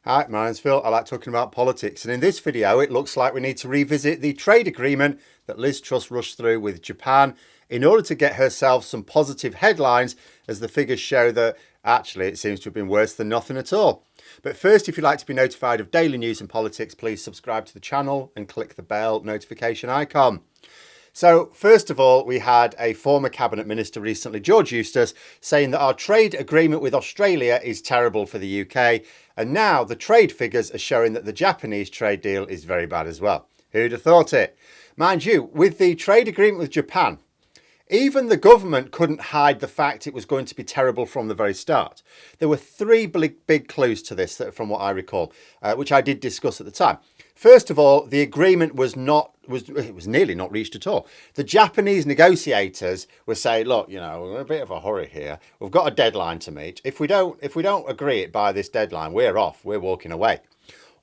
Hi, my name's Phil. I like talking about politics, and in this video it looks like we need to revisit the trade agreement that Liz Truss rushed through with Japan in order to get herself some positive headlines, as the figures show that actually it seems to have been worse than nothing at all. But first, if you'd like to be notified of daily news and politics, please subscribe to the channel and click the bell notification icon. So, first of all, we had a former cabinet minister recently, George Eustace, saying that our trade agreement with Australia is terrible for the UK. And now the trade figures are showing that the Japanese trade deal is very bad as well. Who'd have thought it? Mind you, with the trade agreement with Japan, even the government couldn't hide the fact it was going to be terrible from the very start. There were three big clues to this, from what I recall, which I did discuss at the time. First of all, the agreement was nearly not reached at all. The Japanese negotiators were saying, look, we're in a bit of a hurry here. We've got a deadline to meet. If we don't agree it by this deadline, we're off. We're walking away.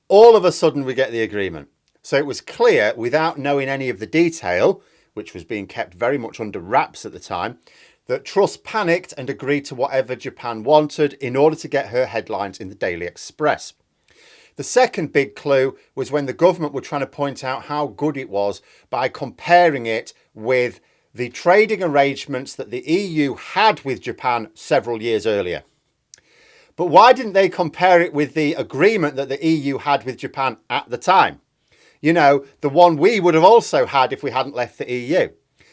All of a sudden, we get the agreement. So it was clear, without knowing any of the detail, which was being kept very much under wraps at the time, that Truss panicked and agreed to whatever Japan wanted in order to get her headlines in the Daily Express. The second big clue was when the government were trying to point out how good it was by comparing it with the trading arrangements that the EU had with Japan several years earlier. But why didn't they compare it with the agreement that the EU had with Japan at the time? The one we would have also had if we hadn't left the EU.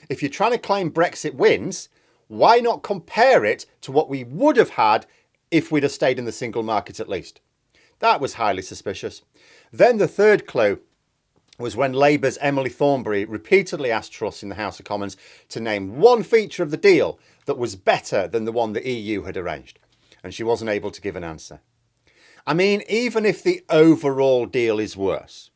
If you're trying to claim Brexit wins, why not compare it to what we would have had if we'd have stayed in the single market at least? That was highly suspicious. Then the third clue was when Labour's Emily Thornberry repeatedly asked Truss in the House of Commons to name one feature of the deal that was better than the one the EU had arranged. And she wasn't able to give an answer. I mean, even if the overall deal is worse,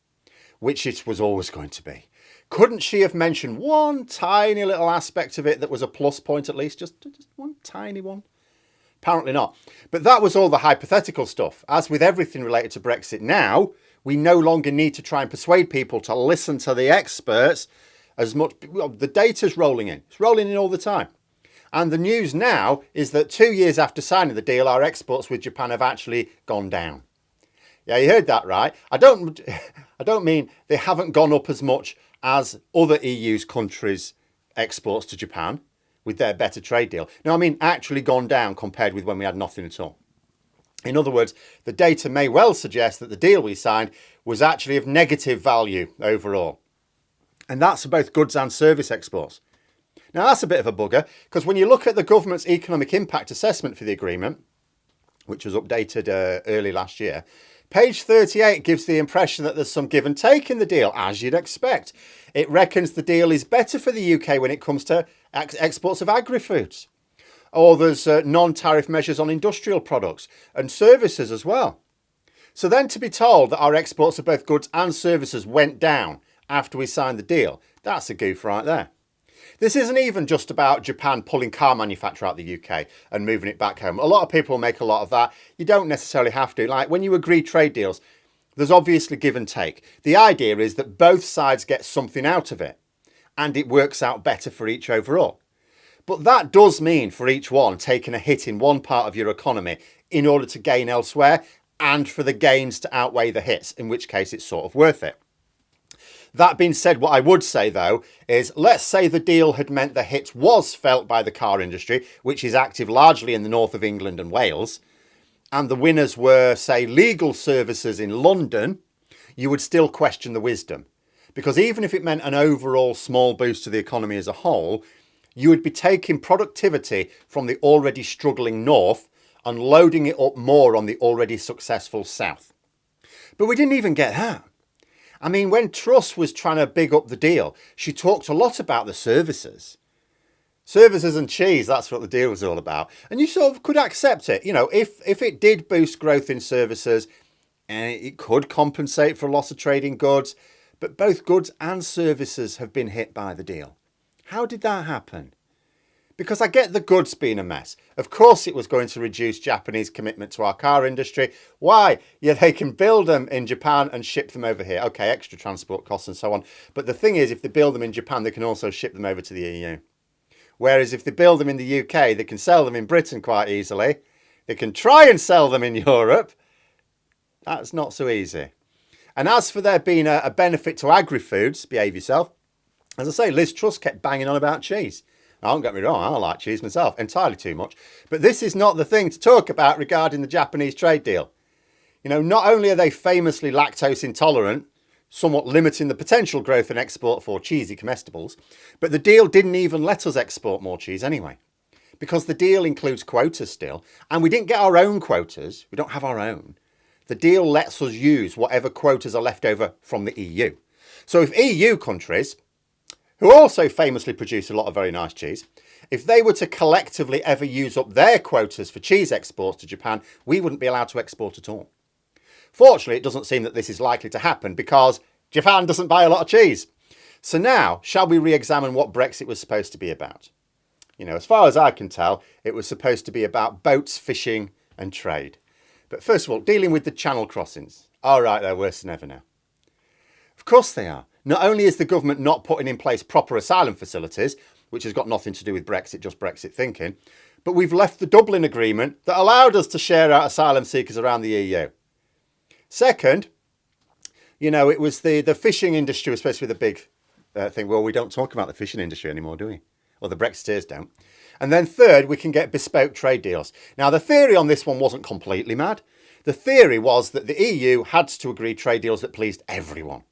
which it was always going to be, couldn't she have mentioned one tiny little aspect of it that was a plus point at least? Just one tiny one? Apparently not. But that was all the hypothetical stuff. As with everything related to Brexit now, we no longer need to try and persuade people to listen to the experts as much. Well, the data's rolling in. It's rolling in all the time. And the news now is that 2 years after signing the deal, our exports with Japan have actually gone down. Yeah, you heard that right. I don't mean they haven't gone up as much as other EU's countries' exports to Japan with their better trade deal. No, I mean actually gone down compared with when we had nothing at all. In other words, the data may well suggest that the deal we signed was actually of negative value overall. And that's for both goods and service exports. Now, that's a bit of a bugger, because when you look at the government's economic impact assessment for the agreement, which was updated early last year, page 38 gives the impression that there's some give and take in the deal, as you'd expect. It reckons the deal is better for the UK when it comes to exports of agri-foods. Or there's non-tariff measures on industrial products and services as well. So then to be told that our exports of both goods and services went down after we signed the deal, that's a goof right there. This isn't even just about Japan pulling car manufacture out of the UK and moving it back home. A lot of people make a lot of that. You don't necessarily have to. Like when you agree trade deals, there's obviously give and take. The idea is that both sides get something out of it and it works out better for each overall. But that does mean for each one taking a hit in one part of your economy in order to gain elsewhere and for the gains to outweigh the hits, in which case it's sort of worth it. That being said, what I would say, though, is let's say the deal had meant the hit was felt by the car industry, which is active largely in the north of England and Wales, and the winners were, say, legal services in London, you would still question the wisdom. Because even if it meant an overall small boost to the economy as a whole, you would be taking productivity from the already struggling north and loading it up more on the already successful south. But we didn't even get that. I mean, when Truss was trying to big up the deal, she talked a lot about the services. Services and cheese, that's what the deal was all about. And you sort of could accept it. If it did boost growth in services, it could compensate for a loss of trading goods. But both goods and services have been hit by the deal. How did that happen? Because I get the goods being a mess. Of course it was going to reduce Japanese commitment to our car industry. Why? Yeah, they can build them in Japan and ship them over here. Okay, extra transport costs and so on. But the thing is, if they build them in Japan, they can also ship them over to the EU. Whereas if they build them in the UK, they can sell them in Britain quite easily. They can try and sell them in Europe. That's not so easy. And as for there being a benefit to agri-foods, behave yourself, as I say, Liz Truss kept banging on about cheese. Now, don't get me wrong, I like cheese myself, entirely too much. But this is not the thing to talk about regarding the Japanese trade deal. You know, not only are they famously lactose intolerant, somewhat limiting the potential growth and export for cheesy comestibles, but the deal didn't even let us export more cheese anyway. Because the deal includes quotas still, and we didn't get our own quotas, we don't have our own. The deal lets us use whatever quotas are left over from the EU. So if EU countries, who also famously produce a lot of very nice cheese, if they were to collectively ever use up their quotas for cheese exports to Japan, we wouldn't be allowed to export at all. Fortunately, it doesn't seem that this is likely to happen because Japan doesn't buy a lot of cheese. So now, shall we re-examine what Brexit was supposed to be about? You know, as far as I can tell, it was supposed to be about boats, fishing and trade. But first of all, dealing with the channel crossings. All right, they're worse than ever now. Of course they are. Not only is the government not putting in place proper asylum facilities, which has got nothing to do with Brexit, just Brexit thinking, but we've left the Dublin Agreement that allowed us to share out asylum seekers around the EU. Second, you know, it was the fishing industry was supposed to be the big thing. Well, we don't talk about the fishing industry anymore, do we? Well, the Brexiteers don't. And then third, we can get bespoke trade deals. Now, the theory on this one wasn't completely mad. The theory was that the EU had to agree trade deals that pleased everyone.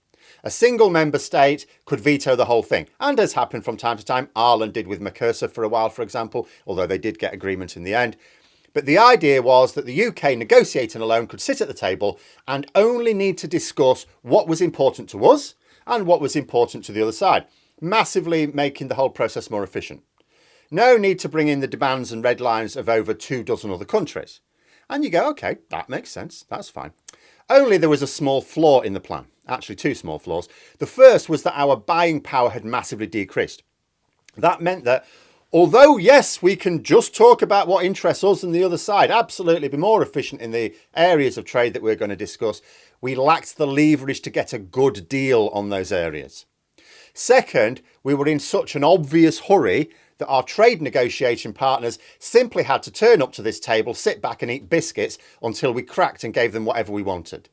A single member state could veto the whole thing. And as happened from time to time, Ireland did with Mercosur for a while, for example, although they did get agreement in the end. But the idea was that the UK negotiating alone could sit at the table and only need to discuss what was important to us and what was important to the other side, massively making the whole process more efficient. No need to bring in the demands and red lines of over 24 other countries. And you go, okay, that makes sense, that's fine. Only there was a small flaw in the plan, actually two small flaws. The first was that our buying power had massively decreased. That meant that although, yes, we can just talk about what interests us and the other side, absolutely be more efficient in the areas of trade that we're going to discuss, we lacked the leverage to get a good deal on those areas. Second, we were in such an obvious hurry that our trade negotiation partners simply had to turn up to this table, sit back and eat biscuits until we cracked and gave them whatever we wanted.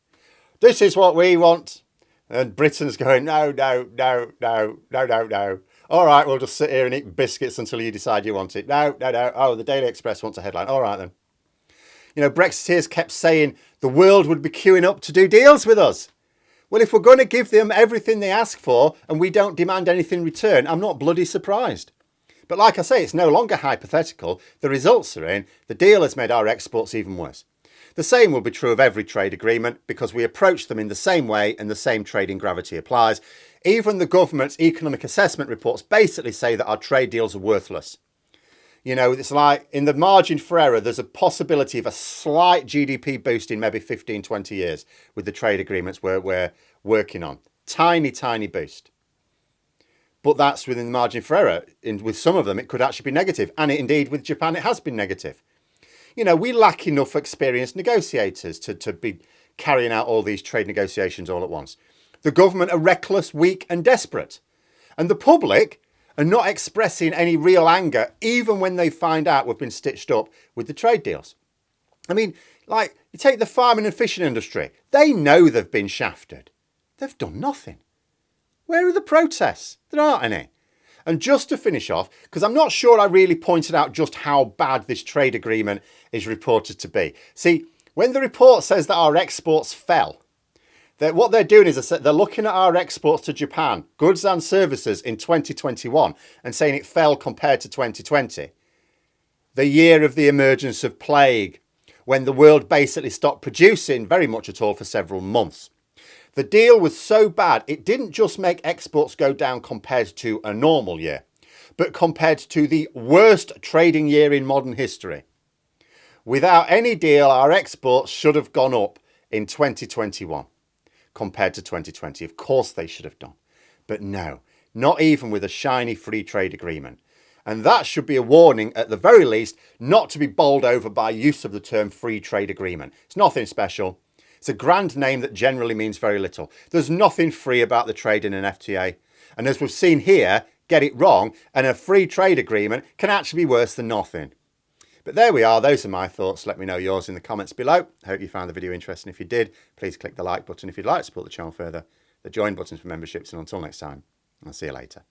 This is what we want. And Britain's going, no, no, no, no, no, no, no. All right, we'll just sit here and eat biscuits until you decide you want it. No, no, no. Oh, the Daily Express wants a headline. All right, then. You know, Brexiteers kept saying the world would be queuing up to do deals with us. Well, if we're going to give them everything they ask for and we don't demand anything in return, I'm not bloody surprised. But like I say, it's no longer hypothetical. The results are in. The deal has made our exports even worse. The same will be true of every trade agreement because we approach them in the same way and the same trading gravity applies. Even the government's economic assessment reports basically say that our trade deals are worthless. You know, it's like in the margin for error, there's a possibility of a slight GDP boost in maybe 15, 20 years with the trade agreements we're working on. Tiny, tiny boost. But that's within the margin for error. With some of them, it could actually be negative. And indeed, with Japan, it has been negative. You know, we lack enough experienced negotiators to be carrying out all these trade negotiations all at once. The government are reckless, weak and desperate. And the public are not expressing any real anger, even when they find out we've been stitched up with the trade deals. I mean, like, you take the farming and fishing industry. They know they've been shafted. They've done nothing. Where are the protests? There aren't any. And just to finish off, because I'm not sure I really pointed out just how bad this trade agreement is reported to be. See, when the report says that our exports fell, what they're doing is they're looking at our exports to Japan, goods and services in 2021, and saying it fell compared to 2020. The year of the emergence of plague, when the world basically stopped producing very much at all for several months. The deal was so bad, it didn't just make exports go down compared to a normal year, but compared to the worst trading year in modern history. Without any deal, our exports should have gone up in 2021 compared to 2020. Of course they should have done. But no, not even with a shiny free trade agreement. And that should be a warning, at the very least, not to be bowled over by use of the term free trade agreement. It's nothing special. It's a grand name that generally means very little. There's nothing free about the trade in an FTA. And as we've seen here, get it wrong, and a free trade agreement can actually be worse than nothing. But there we are. Those are my thoughts. Let me know yours in the comments below. I hope you found the video interesting. If you did, please click the like button. If you'd like to support the channel further, the join button for memberships. And until next time, I'll see you later.